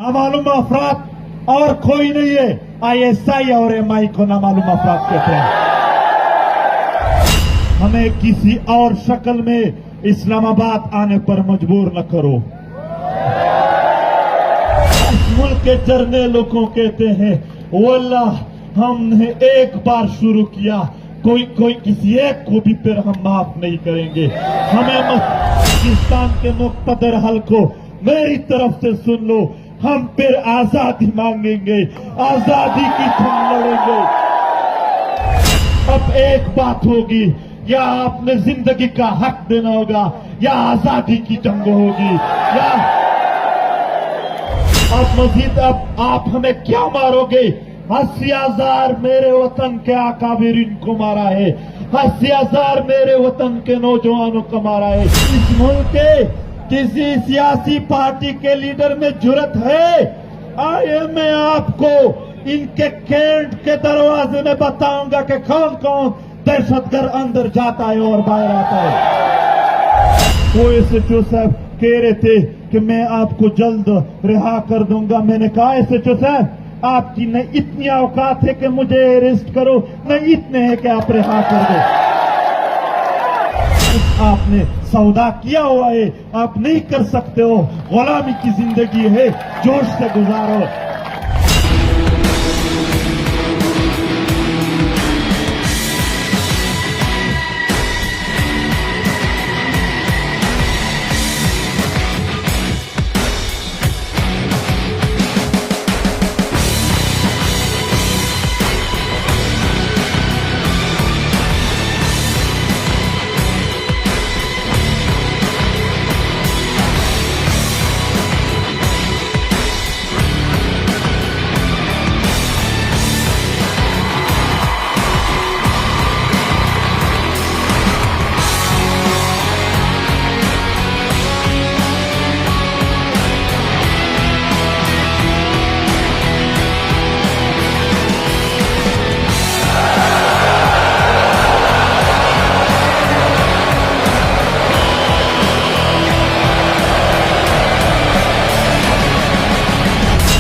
नामालूम अफराद और कोई नहीं है, ISI और MI को नामालूम अफराद कहते हैं। हमें किसी और शक्ल में इस्लामाबाद आने पर मजबूर न करो। इस मुल्क के जर्नैलों को कहते हैं, वल्लाह हमने एक बार शुरू किया, कोई किसी एक को भी फिर हम माफ नहीं करेंगे। हमें पाकिस्तान के मुक़्तदर हल को मेरी तरफ से सुन लो, हम फिर आजादी मांगेंगे, आजादी की जंग लड़ेंगे। अब एक बात होगी, या आपने जिंदगी का हक देना होगा या आजादी की जंग होगी। या अब मजीद अब आप हमें क्या मारोगे? 80,000 मेरे वतन के अकाबिरीन को मारा है, 80,000 मेरे वतन के नौजवानों को मारा है। इस मुल्क के किसी सियासी पार्टी के लीडर में जुर्रत है? आइए मैं आपको इनके कैंट के दरवाजे में बताऊंगा कि कौन कौन दहशतगर्द अंदर जाता है और बाहर आता है। वो SHO साहब कह रहे थे कि मैं आपको जल्द रिहा कर दूंगा। मैंने कहा SHO साहब, आपकी न इतनी औकात है कि मुझे अरेस्ट करो, न इतने हैं कि आप रिहा कर दो। आपने सौदा किया हुआ है, आप नहीं कर सकते हो। गुलामी की जिंदगी है, जोश से गुजारो।